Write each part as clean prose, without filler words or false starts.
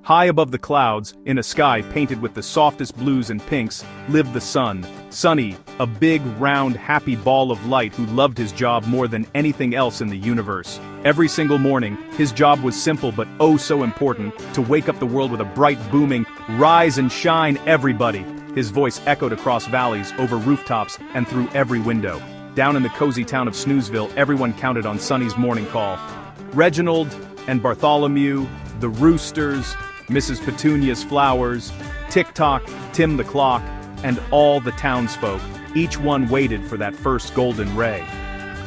High above the clouds, in a sky painted with the softest blues and pinks, lived the sun. Sunny, a big, round, happy ball of light who loved his job more than anything else in the universe. Every single morning, his job was simple but oh so important, to wake up the world with a bright booming, "Rise and shine, everybody!" His voice echoed across valleys, over rooftops, and through every window. Down in the cozy town of Snoozeville, everyone counted on Sunny's morning call. Reginald and Bartholomew, the roosters, Mrs. Petunia's flowers, Tick-Tock, Tim the clock, and all the townsfolk, each one waited for that first golden ray.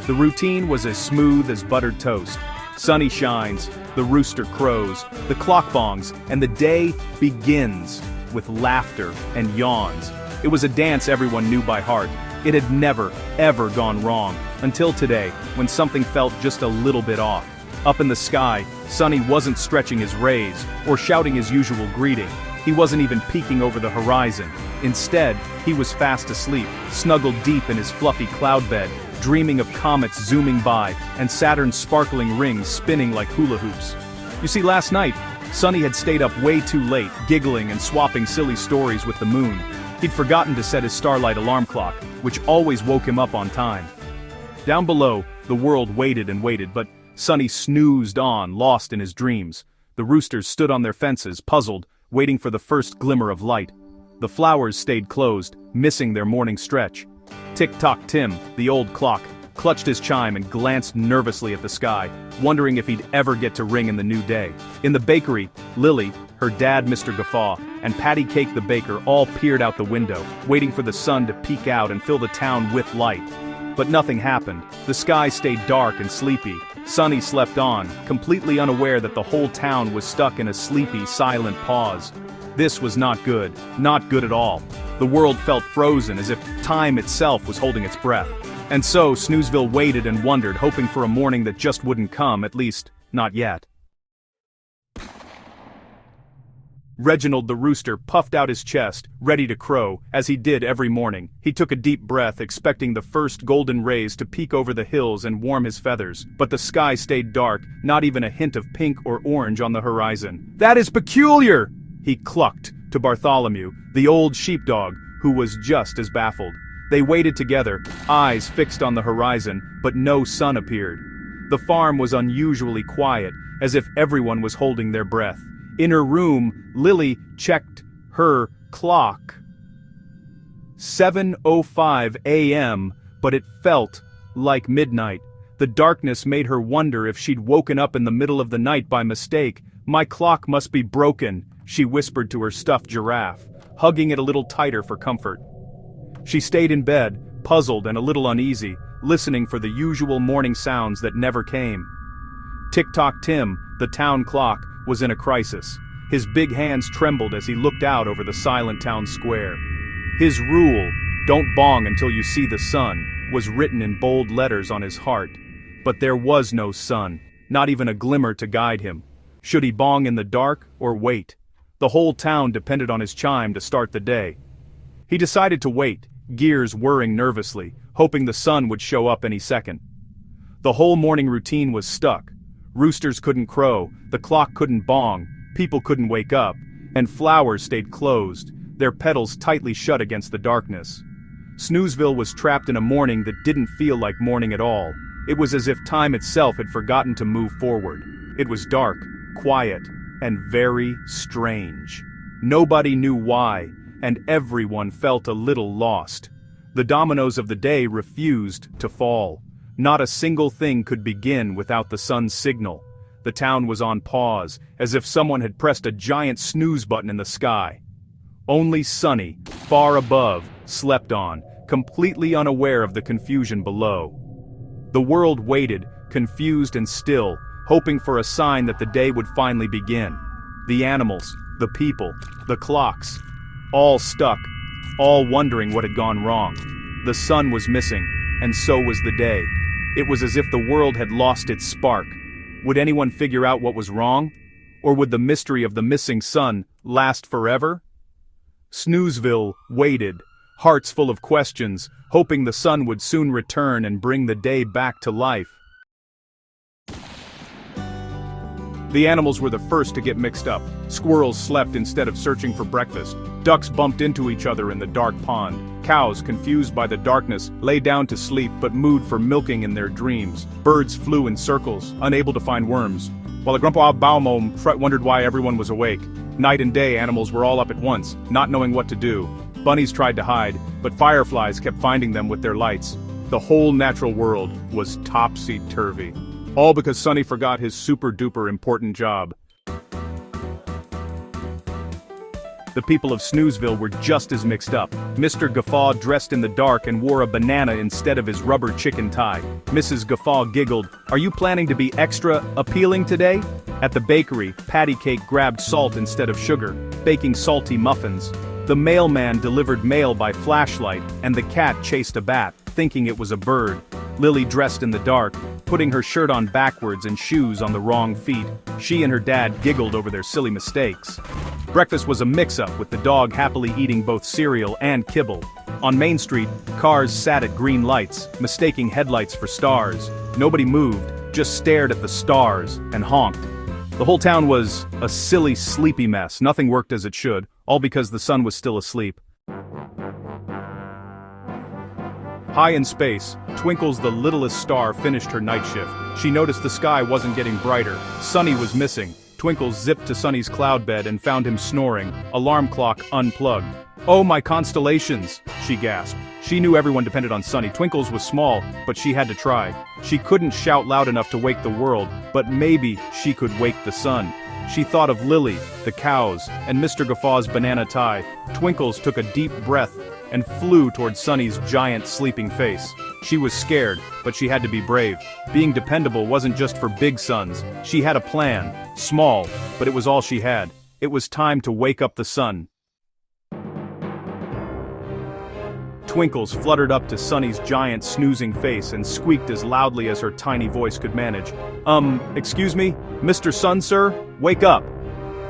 The routine was as smooth as buttered toast. Sunny shines, the rooster crows, the clock bongs, and the day begins with laughter and yawns. It was a dance everyone knew by heart. It had never, ever gone wrong, until today, when something felt just a little bit off. Up in the sky, Sunny wasn't stretching his rays, or shouting his usual greeting. He wasn't even peeking over the horizon. Instead, he was fast asleep, snuggled deep in his fluffy cloud bed, dreaming of comets zooming by, and Saturn's sparkling rings spinning like hula hoops. You see, last night, Sunny had stayed up way too late, giggling and swapping silly stories with the moon. He'd forgotten to set his starlight alarm clock, which always woke him up on time. Down below, the world waited and waited, but Sunny snoozed on, lost in his dreams. The roosters stood on their fences, puzzled, waiting for the first glimmer of light. The flowers stayed closed, missing their morning stretch. Tick-Tock Tim, the old clock, clutched his chime and glanced nervously at the sky, wondering if he'd ever get to ring in the new day. In the bakery, Lily, her dad Mr. Guffaw, and Patty Cake the baker all peered out the window, waiting for the sun to peek out and fill the town with light. But nothing happened. The sky stayed dark and sleepy. Sunny slept on, completely unaware that the whole town was stuck in a sleepy, silent pause. This was not good at all. The world felt frozen, as if time itself was holding its breath. And so, Snoozeville waited and wondered, hoping for a morning that just wouldn't come, at least, not yet. Reginald the rooster puffed out his chest, ready to crow, as he did every morning. He took a deep breath, expecting the first golden rays to peek over the hills and warm his feathers. But the sky stayed dark, not even a hint of pink or orange on the horizon. "That is peculiar!" he clucked to Bartholomew, the old sheepdog, who was just as baffled. They waited together, eyes fixed on the horizon, but no sun appeared. The farm was unusually quiet, as if everyone was holding their breath. In her room, Lily checked her clock. 7:05 a.m., but it felt like midnight. The darkness made her wonder if she'd woken up in the middle of the night by mistake. "My clock must be broken," she whispered to her stuffed giraffe, hugging it a little tighter for comfort. She stayed in bed, puzzled and a little uneasy, listening for the usual morning sounds that never came. Tick-Tock Tim, the town clock, was in a crisis. His big hands trembled as he looked out over the silent town square. His rule, "Don't bong until you see the sun," was written in bold letters on his heart. But there was no sun, not even a glimmer to guide him. Should he bong in the dark or wait? The whole town depended on his chime to start the day. He decided to wait, gears whirring nervously, hoping the sun would show up any second. The whole morning routine was stuck. Roosters couldn't crow, the clock couldn't bong, people couldn't wake up, and flowers stayed closed, their petals tightly shut against the darkness. Snoozeville was trapped in a morning that didn't feel like morning at all. It was as if time itself had forgotten to move forward. It was dark, quiet, and very strange. Nobody knew why, and everyone felt a little lost. The dominoes of the day refused to fall. Not a single thing could begin without the sun's signal. The town was on pause, as if someone had pressed a giant snooze button in the sky. Only Sunny, far above, slept on, completely unaware of the confusion below. The world waited, confused and still, hoping for a sign that the day would finally begin. The animals, the people, the clocks, all stuck, all wondering what had gone wrong. The sun was missing, and so was the day. It was as if the world had lost its spark. Would anyone figure out what was wrong? Or would the mystery of the missing sun last forever? Snoozeville waited, hearts full of questions, hoping the sun would soon return and bring the day back to life. The animals were the first to get mixed up. Squirrels slept instead of searching for breakfast. Ducks bumped into each other in the dark pond. Cows, confused by the darkness, lay down to sleep but mooed for milking in their dreams. Birds flew in circles, unable to find worms, while the Grandpa Baumom wondered why everyone was awake. Night and day animals were all up at once, not knowing what to do. Bunnies tried to hide, but fireflies kept finding them with their lights. The whole natural world was topsy-turvy. All because Sonny forgot his super-duper important job. The people of Snoozeville were just as mixed up. Mr. Guffaw dressed in the dark and wore a banana instead of his rubber chicken tie. Mrs. Guffaw giggled, "Are you planning to be extra appealing today?" At the bakery, Patty Cake grabbed salt instead of sugar, baking salty muffins. The mailman delivered mail by flashlight, and the cat chased a bat, thinking it was a bird. Lily dressed in the dark, putting her shirt on backwards and shoes on the wrong feet. She and her dad giggled over their silly mistakes. Breakfast was a mix-up, with the dog happily eating both cereal and kibble. On Main Street, cars sat at green lights, mistaking headlights for stars. Nobody moved, just stared at the stars and honked. The whole town was a silly, sleepy mess. Nothing worked as it should, all because the sun was still asleep. High in space, Twinkles the littlest star finished her night shift. She noticed the sky wasn't getting brighter. Sunny was missing. Twinkles zipped to Sunny's cloud bed and found him snoring, alarm clock unplugged. "Oh, my constellations," she gasped. She knew everyone depended on Sunny. Twinkles was small, but she had to try. She couldn't shout loud enough to wake the world, but maybe she could wake the sun. She thought of Lily, the cows, and Mr. Guffaw's banana tie. Twinkles took a deep breath and flew toward Sunny's giant sleeping face. She was scared, but she had to be brave. Being dependable wasn't just for big suns. She had a plan, small, but it was all she had. It was time to wake up the sun. Twinkles fluttered up to Sunny's giant snoozing face and squeaked as loudly as her tiny voice could manage. Excuse me, Mr. Sun, sir? Wake up!"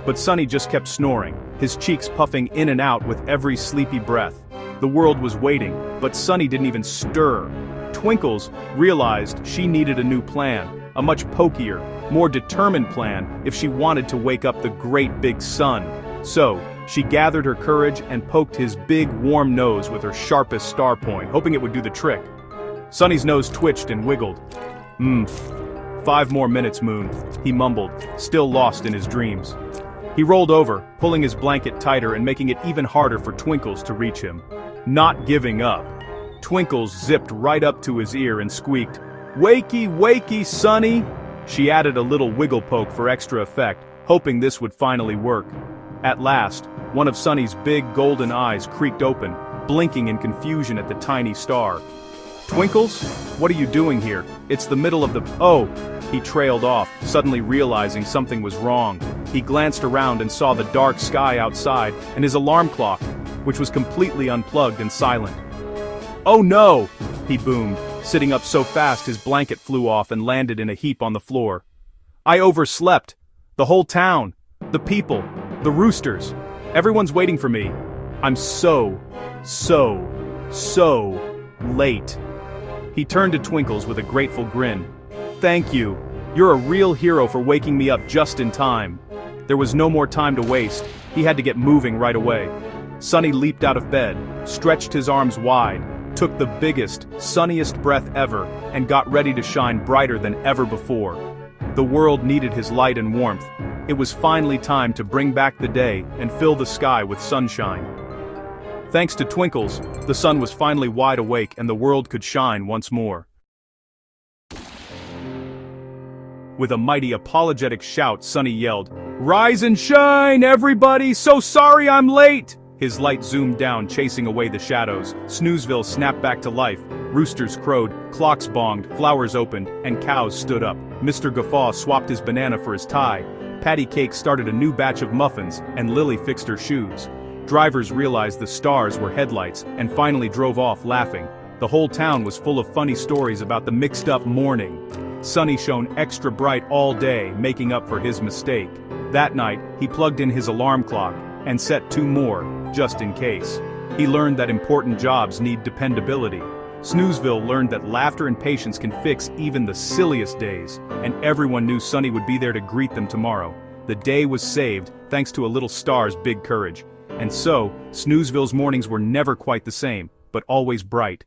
But Sunny just kept snoring, his cheeks puffing in and out with every sleepy breath. The world was waiting, but Sunny didn't even stir. Twinkles realized she needed a new plan, a much pokier, more determined plan if she wanted to wake up the great big sun. So, she gathered her courage and poked his big warm nose with her sharpest star point, hoping it would do the trick. Sunny's nose twitched and wiggled. 5 more minutes, Moon," he mumbled, still lost in his dreams. He rolled over, pulling his blanket tighter and making it even harder for Twinkles to reach him. Not giving up. Twinkles zipped right up to his ear and squeaked, "Wakey, wakey, Sunny!" She added a little wiggle poke for extra effect, hoping this would finally work. At last, one of Sunny's big golden eyes creaked open, blinking in confusion at the tiny star. "Twinkles? What are you doing here? It's the middle of the— Oh!" He trailed off, suddenly realizing something was wrong. He glanced around and saw the dark sky outside and his alarm clock, which was completely unplugged and silent. "Oh no!" he boomed, sitting up so fast his blanket flew off and landed in a heap on the floor. "I overslept. The whole town. The people. The roosters. Everyone's waiting for me. I'm so late." He turned to Twinkles with a grateful grin. "Thank you. You're a real hero for waking me up just in time." There was no more time to waste. He had to get moving right away. Sunny leaped out of bed, stretched his arms wide, took the biggest, sunniest breath ever, and got ready to shine brighter than ever before. The world needed his light and warmth. It was finally time to bring back the day and fill the sky with sunshine. Thanks to Twinkles, the sun was finally wide awake and the world could shine once more. With a mighty apologetic shout, Sunny yelled, "Rise and shine, everybody! So sorry I'm late!" His light zoomed down, chasing away the shadows. Snoozeville snapped back to life. Roosters crowed, clocks bonged, flowers opened, and cows stood up. Mr. Guffaw swapped his banana for his tie. Patty Cake started a new batch of muffins, and Lily fixed her shoes. Drivers realized the stars were headlights, and finally drove off laughing. The whole town was full of funny stories about the mixed-up morning. Sunny shone extra bright all day, making up for his mistake. That night, he plugged in his alarm clock, and set 2 more, just in case. He learned that important jobs need dependability. Snoozeville learned that laughter and patience can fix even the silliest days, and everyone knew Sunny would be there to greet them tomorrow. The day was saved, thanks to a little star's big courage. And so, Snoozeville's mornings were never quite the same, but always bright.